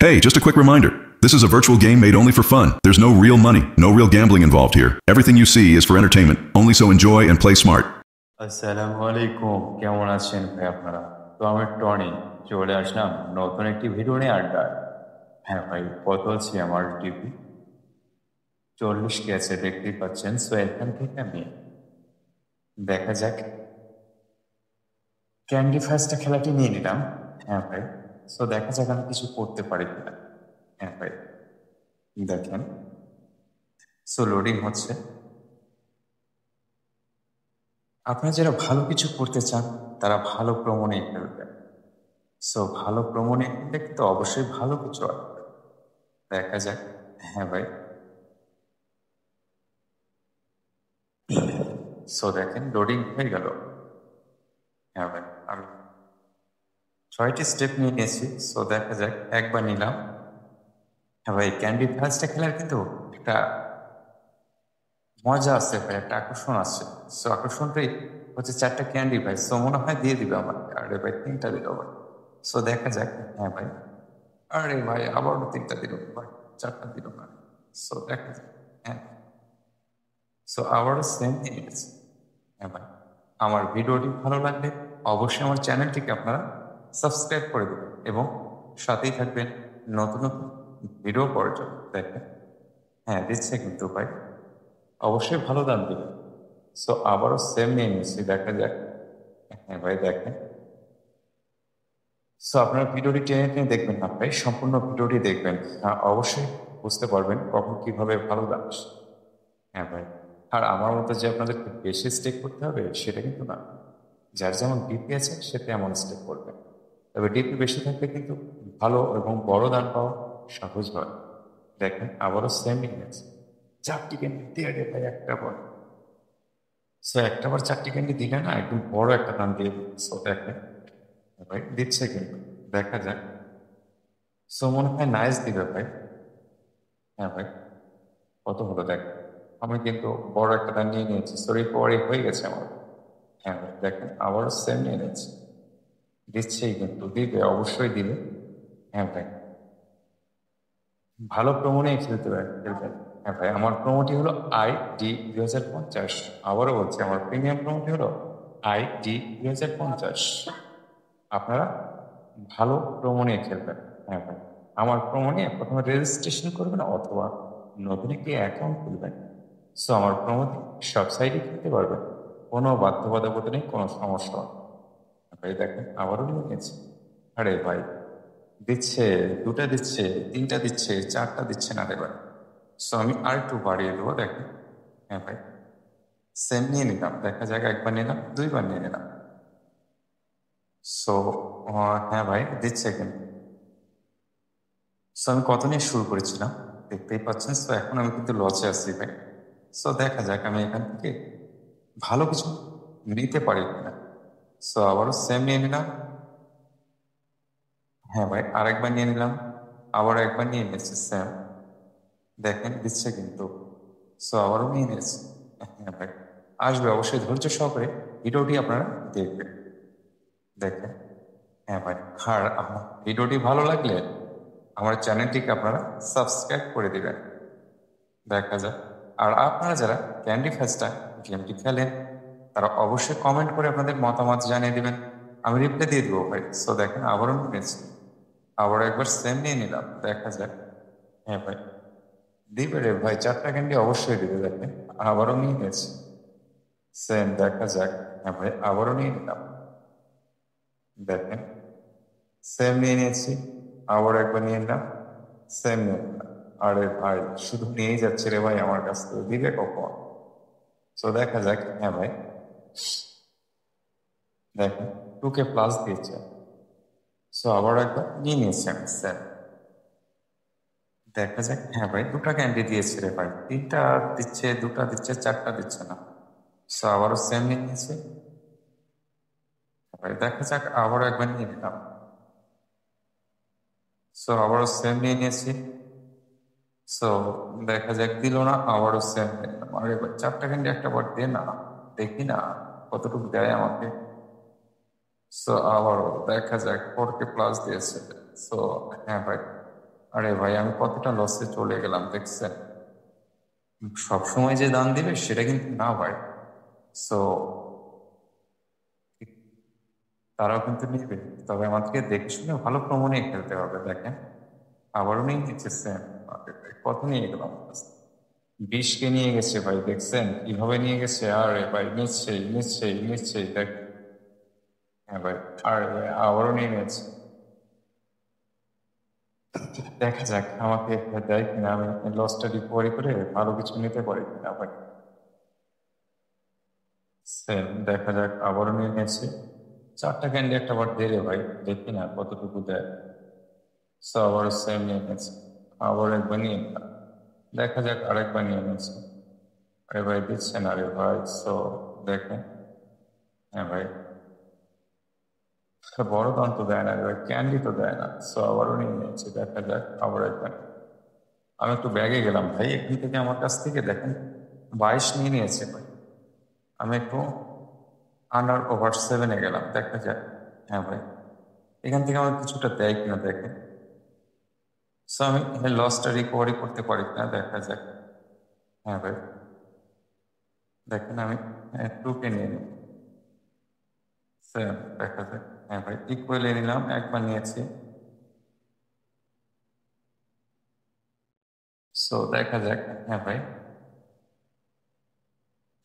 Hey, just a quick reminder. This is a virtual game made only for fun. There's no real money, no real gambling involved here. Everything you see is for entertainment. Only so enjoy and play smart. আসসালামু আলাইকুম, কেমন আছেন ভাই আপনারা? তো আমি Tony, চলে আসলাম নতুন একটি ভিডিও নিয়ে আড্ডা। হ্যাঁ ভাই, কত আছে আমার টিভি? 40 কে আছে, দেখতেই পাচ্ছেন। সো এখান থেকে আমি দেখা যাক ক্যান্ডি ফার্স্টটা খেলাটি নিয়ে নিলাম। হ্যাঁ ভাই, সো দেখা যাক আমি কিছু করতে পারি কিনা। হ্যাঁ ভাই, দেখেন। সো লোডিং হচ্ছে। আপনারা যারা ভালো কিছু করতে চান তারা ভালো প্রোমো নিয়ে খেলবেন। সো ভালো প্রোমো নিয়ে খেললে কিন্তু অবশ্যই ভালো কিছু আসবে। দেখা যাক। হ্যাঁ ভাই, সো দেখেন লোডিং হয়ে গেল। হ্যাঁ ভাই, আমি 6টি স্টেপ নিয়ে নিয়েছি। সো দেখা যাক, একবার নিলাম। হ্যাঁ ভাই, ক্যান্ডি ফার্স্টটা খেলার কিন্তু একটা মজা আছে ভাই, একটা আকর্ষণ আছে। সো আকর্ষণটাই হচ্ছে 4টা ক্যান্ডি ভাই। সো মনে হয় দিয়ে দিবে আমাকে। আরে ভাই, 3টা দিল ভাই। সো দেখা যাক। হ্যাঁ ভাই, আরে ভাই আবারও 3টা দিল ভাই, 4টা দিল না। সো দেখা যাক। হ্যাঁ, সো আবারও সেম নিয়ে গেছে। হ্যাঁ ভাই, আমার ভিডিওটি ভালো লাগলে অবশ্যই আমার চ্যানেলটিকে আপনারা সাবস্ক্রাইব করে দেবেন এবং সাথেই থাকবেন নতুন নতুন ভিডিও পাওয়ার জন্য। দেখেন, হ্যাঁ দিচ্ছে কিন্তু ভাই, অবশ্যই ভালো দাম দেবেন। সো আবারও সেম নিয়ে নিচ্ছি, দেখা যাক। হ্যাঁ ভাই, দেখেন। সো আপনার ভিডিওটি টেনে টেনে দেখবেন না ভাই, সম্পূর্ণ ভিডিওটি দেখবেন। অবশ্যই বুঝতে পারবেন কখন কিভাবে ভালো দাম আসে। হ্যাঁ ভাই, আর আমার মতো যে আপনাদের খুব বেশি স্টেক করতে হবে সেটা কিন্তু না। যার যেমন ডিপি আছে সে তেমন স্টেপ করবে। তবে ডিপি বেশি থাকলে কিন্তু ভালো এবং বড় দান পাওয়া সহজ হয়। দেখেন আবারও সেম আছে। 4টি ক্যান্ডি দিয়ে রে ভাই, একটা বার। সো একটা বার 4টি ক্যান্ডি দিলে না একদম বড় একটা দান দিয়ে দিবে। সো দেখেন ভাই, দিচ্ছে কিন্তু, দেখা যাক। সো মনে হয় নাইস দিবে ভাই। হ্যাঁ ভাই, কত হলো দেখ। আমি কিন্তু বড় একটা দান নিয়ে নিয়েছি। সো রিকভারি হয়ে গেছে আমার। হ্যাঁ ভাই, দেখেন আবারও সেম নিয়ে নিয়েছি। দিচ্ছেই কিন্তু, দিবে, অবশ্যই দিবে। হ্যাঁ ভাই, ভালো প্রোমো নিয়ে খেলবেন। হ্যাঁ ভাই, আমার প্রোমোটি হলো ID 2050। আবারও বলছি, আমার প্রিমিয়াম প্রোমোটি হলো ID 2050। আপনারা ভালো প্রোমো নিয়ে খেলবেন। হ্যাঁ ভাই, আমার প্রোমো নিয়ে প্রথমে রেজিস্ট্রেশন করবেন অথবা নতুন একটি অ্যাকাউন্ট খুলবেন। সো আমার প্রোমোতে সব সাইডে খেলতে পারবেন, কোনো বাধ্যবাধকতা নেই, কোনো সমস্যা নেই। ভাই দেখেন আবারও নিয়ে নিয়েছি। আরে ভাই, দিচ্ছে, 2টা দিচ্ছে, 3টা দিচ্ছে, 4টা দিচ্ছে না রে ভাই। সো আমি আর একটু বাড়িয়ে দেবো, দেখেন। হ্যাঁ ভাই, সেম নিয়ে নিলাম। দেখা যাক, একবার নিলাম, 2বার নিয়ে নিলাম। সো হ্যাঁ ভাই, দিচ্ছে কিন্তু। সো আমি কত নিয়ে শুরু করেছিলাম দেখতেই পাচ্ছেন। সো এখন আমি কিন্তু লসে আসছি ভাই। সো দেখা যাক আমি এখান থেকে ভালো কিছু নিতে পারি কিনা। সো আবারও সেম নিয়ে নিলাম। হ্যাঁ ভাই, আরেকবার নিয়ে নিলাম। আবার একবার নিয়ে নিয়েছি সেম। দেখেন দিচ্ছে কিন্তু। সো আবারও নিয়ে নিয়েছি। হ্যাঁ ভাই, আসবে, অবশ্যই ধৈর্য সহকারে ভিডিওটি আপনারা দেখবেন। দেখেন, হ্যাঁ ভাই, আর আমার ভিডিওটি ভালো লাগলে আমার চ্যানেলটিকে আপনারা সাবস্ক্রাইব করে দিবেন। দেখা যাক। আর আপনারা যারা ক্যান্ডি ফেস্টা গেমটি খেলেন তারা অবশ্যই কমেন্ট করে আপনাদের মতামত জানিয়ে দিবেন, আমি রিপ্লাই দিয়ে দেবো ভাই। সো দেখেন আবারও নিয়েছি, আবার একবার সেম নিয়ে নিলাম। দেখা যাক। হ্যাঁ ভাই, দিবে রে ভাই, 4টা ক্যান্ডি অবশ্যই দিবে। দেখেন আবারও নিয়ে নিয়েছি সেম, দেখা যাক। হ্যাঁ ভাই, আবারও নিয়ে নিলাম। দেখেন সেম নিয়ে নিয়েছি, আবার একবার নিয়ে নিলাম, সেম নিয়ে নিলাম। আরে ভাই, শুধু নিয়েই যাচ্ছে রে ভাই আমার কাছ থেকে, দিবে কখন? তো দেখা যাক। হ্যাঁ ভাই, দেখেন 2K প্লাস দিয়েছে। সো আবার একবার নিয়ে নিয়েছি আমি সেম। দেখা যাক। হ্যাঁ ভাই, 2টা ক্যান্ডি দিয়েছে রে ভাই, 3টা দিচ্ছে, 2টা দিচ্ছে, 4টা দিচ্ছে না। সো আবারও সেম নিয়ে নিয়েছি ভাই। দেখা যাক, আবার একবার নিয়ে নিলাম। সো আবারও সেম নিয়ে নিয়েছি। সো দেখা যাক, দিল না, আবারও সেম নিয়ে নিলাম। আরে ভাই, 4টা ক্যান্ডি একটা বার দে না, দেখি না কতটুকু দেয় আমাকে। সো আবারও দেখা যাক, 4K প্লাস দিয়েছে। সো হ্যাঁ ভাই, আরে ভাই আমি কতটা লসে চলে গেলাম দেখছেন। সবসময় যে দান দিবে সেটা কিন্তু না ভাই। সো তারাও কিন্তু নিবে, তবে আমাদেরকে দেখে শুনে ভালো ক্রম নিয়ে খেলতে হবে। দেখেন আবারও নিয়ে নিচ্ছে স্যাম। কত নিয়ে গেলাম, 20কে নিয়ে গেছে ভাই, দেখছেন কিভাবে নিয়ে গেছে। আরে ভাই নিশ্চয়ই নিশ্চয়ই নিশ্চয়ই দেখ। হ্যাঁ ভাই, আর আবারও নিয়ে নিয়েছে। দেখা যাক আমাকে দেয় কিনা, আমি লসটা রিকভারি করে ভালো কিছু নিতে পারি কিনা ভাই। সেম দেখা যাক, আবারও নিয়ে নিয়েছে। 4টা ক্যান্ডি একটা বার দে রে ভাই, দেখি না কতটুকু দেয়। সো আবারও সেম নিয়ে নিয়েছে, আবার একবার নিয়ে নিলাম। দেখা যাক আরেকবার নিয়ে নিয়েছে। আরে ভাই দিচ্ছে না রে ভাই। সো দেখেন, হ্যাঁ ভাই বড় দাম তো দেয় না রে ভাই, ক্যান্ডি তো দেয় না। সো আবারও নিয়ে নিয়েছে, দেখা যাক আবার একবার। আমি একটু ব্যাগে গেলাম ভাই, এখান থেকে আমার কাছ থেকে দেখেন 22 নিয়ে নিয়েছে ভাই। আমি একটু আন্ডার ওভার 7-এ গেলাম, দেখা যাক। হ্যাঁ ভাই এখান থেকে আমার কিছুটা দেয় কিনা দেখেন। সো আমি লসটা রিকভারি করতে পারি কিনা দেখা যাক। হ্যাঁ ভাই দেখেন আমি 2কে নিয়ে নিই। দেখা যাক। হ্যাঁ ভাই ইকুয়ালি নিলাম, একবার নিয়েছি। সো দেখা যাক। হ্যাঁ ভাই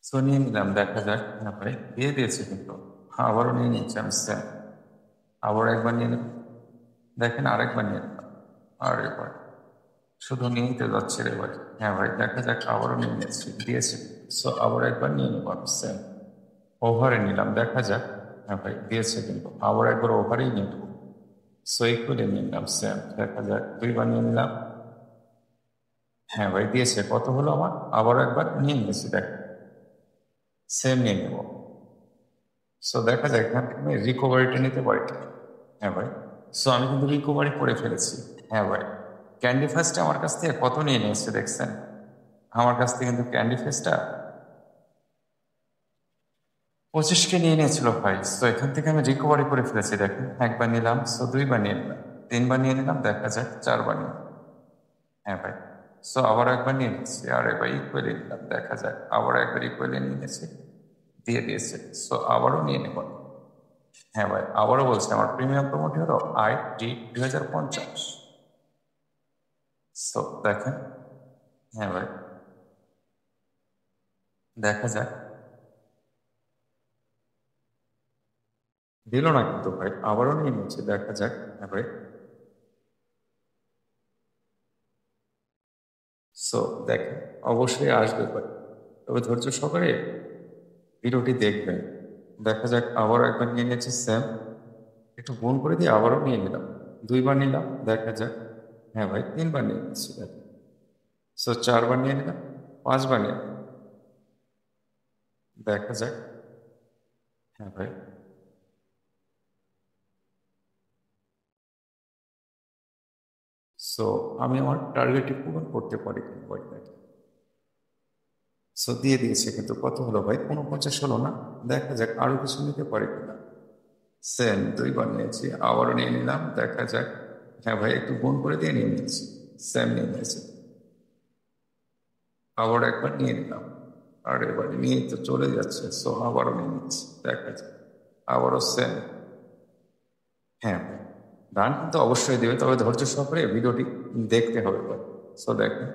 সো নিয়ে নিলাম, দেখা যাক। হ্যাঁ ভাই দিয়ে দিয়েছে কিন্তু আবারও নিয়ে নিচ্ছি আমি স্যাম। আবার একবার নিয়ে নিলাম, দেখেন আরেকবার নিয়ে নিলাম। আর এবার শুধু নিতে যাচ্ছে রে ভাই। হ্যাঁ ভাই দেখা যাক, আবারও নিয়ে নিচ্ছি, দিয়েছে। সো আবার একবার নিয়ে নেবো আমি স্যাম। ওভারে নিলাম, দেখা যাক। হ্যাঁ ভাই দিয়েছে কিন্তু আবার একবার ওভারেই নিয়ে নেবো। সো ইকুয়ালি নিয়ে নিলাম স্যাম, দেখা যাক 2বার নিয়ে নিলাম। হ্যাঁ ভাই দিয়েছে, কত হলো আমার, আবার একবার নিয়ে নিয়েছি, দেখ সেম নিয়ে নেব। সো দেখা যায় এখান থেকে আমি রিকভারিটা নিতে পারি। হ্যাঁ ভাই সো আমি কিন্তু রিকভারি করে ফেলেছি। হ্যাঁ ভাই ক্যান্ডি ফেস্টটা আমার কাছ থেকে কত নিয়ে নিয়েছে দেখছেন। আমার কাছ থেকে কিন্তু ক্যান্ডি ফেস্টটা 25কে নিয়ে নিয়েছিল ভাই। সো এখান থেকে আমি রিকভারি করে ফেলেছি দেখেন। একবার নিলাম, সো 2বার নিয়ে নিলাম, 3বার নিয়ে নিলাম, দেখা যাক 4বার নিয়ে। হ্যাঁ ভাই সো আবার একবার নিয়ে নিচ্ছি, আর এবার ইকুয়ালি নিলাম, দেখা যাক আবার একবার ইকুয়ালি নিয়ে নিয়েছি, দিয়ে দিয়েছে। সো আবারও নিয়ে নেব। হ্যাঁ ভাই আবারও বলছি আমার প্রিমিয়াম প্রমোটি হলো ID 2050। সো দেখেন। হ্যাঁ ভাই দেখা যাক, দিল না কিন্তু ভাই, আবারও নিয়ে নিচ্ছে, দেখা যাক। হ্যাঁ ভাই সো দেখেন অবশ্যই আসবে ভাই, তবে ধৈর্য সহকারে ভিডিওটি দেখবেন। দেখা যাক আবারও একবার নিয়ে নিয়েছি স্যাম, একটু গুণ করে দিয়ে আবারও নিয়ে নিলাম, 2বার নিলাম, দেখা যাক। হ্যাঁ ভাই 3বার নিয়ে নিচ্ছি দেখেন। সো 4বার নিয়ে নিলাম, 5বার নিয়ে নিলাম, দেখা যাক। হ্যাঁ ভাই সো আমি আমার টার্গেটটি পূরণ করতে পারি কিনা ভাই দেখেন। সো দিয়ে দিয়েছে কিন্তু কত হলো ভাই, 49 হলো না, দেখা যাক আরো কিছু নিতে পারি কিনা। সেম 2বার নিয়েছি, আবারও নিয়ে নিলাম, দেখা যাক। হ্যাঁ ভাই একটু গুণ করে দিয়ে নিয়ে নিয়েছি, সেম নিয়ে নিয়েছি। আবার একবার নিয়ে নিলাম, আর এবারে নিয়ে তো চলে যাচ্ছে। সো আবারও নিয়ে নিচ্ছি, দেখা যাক আবারও সেম। হ্যাঁ ভাই গান কিন্তু অবশ্যই দেবে, তবে ধৈর্য সহকারে ভিডিওটি দেখতে হবে ভাই। সো দেখেন।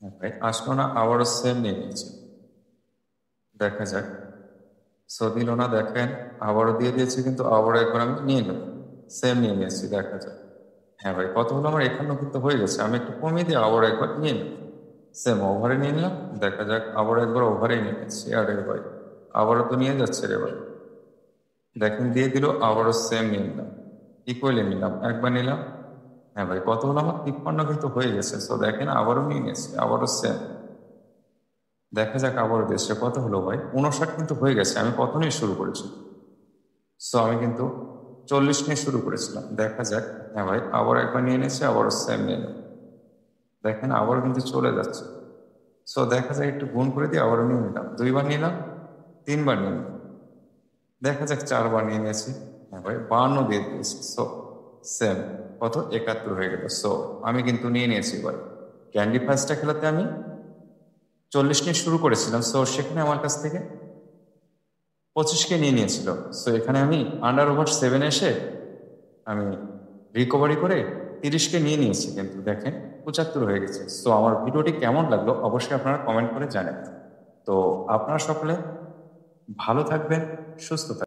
হ্যাঁ ভাই আসলো না, আবারও সেম নিয়ে নিয়েছি, দেখা যাক। সো দিল না, দেখেন আবারও দিয়ে দিয়েছি কিন্তু আবারও একবার আমি নিয়ে নেব, সেম নিয়ে নিয়েছি, দেখা যাক। হ্যাঁ ভাই কত হলো আমার, এখানে কিন্তু হয়ে গেছে, আমি একটু কমিয়ে দিয়ে আবার একবার নিয়ে নেব। সেম ওভারে নিয়ে নিলাম, দেখা যাক আবার একবার ওভারেই নিয়ে নিচ্ছি। আরে ভাই আবারও তো নিয়ে যাচ্ছে রে ভাই, দেখেন দিয়ে দিল, আবারও সেম নিয়ে নিলাম, ইকুয়ালি নিলাম, একবার নিলাম। হ্যাঁ ভাই কত হলো আমার, 53 কিন্তু হয়ে গেছে। সো দেখেন আবারও নিয়ে নিয়েছি, আবারও সেম, দেখা যাক আবারও দেশে কত হলো ভাই, 59 কিন্তু হয়ে গেছে। আমি কত নিয়ে শুরু করেছি, সো আমি কিন্তু 40 নিয়ে শুরু করেছিলাম, দেখা যাক। হ্যাঁ ভাই আবার একবার নিয়ে নিয়েছি, আবারও সেম নিয়ে নেব, দেখেন আবারও কিন্তু চলে যাচ্ছে। সো দেখা যায় একটু গুণ করে দিয়ে আবারও নিয়ে নিলাম, 2বার নিলাম, 3বার নিয়ে নিলাম, দেখা যাক 4বার নিয়ে নিয়েছি। হ্যাঁ ভাই 52 দিয়ে দিয়েছি। সো সেম কত 71 হয়ে গেল। সো আমি কিন্তু নিয়ে নিয়েছি এবার। ক্যান্ডি ফার্স্টটা খেলাতে আমি 40 নিয়ে শুরু করেছিলাম। সো সেখানে আমার কাছ থেকে 25কে নিয়ে নিয়েছিল। সো এখানে আমি আন্ডার ওভার 7 এসে আমি রিকভারি করে 30কে নিয়ে নিয়েছি, কিন্তু দেখেন 75 হয়ে গেছে। সো আমার ভিডিওটি কেমন লাগলো অবশ্যই আপনারা কমেন্ট করে জানাবেন। তো আপনারা সকলে ভালো থাকবেন, সুস্থ থাকবেন।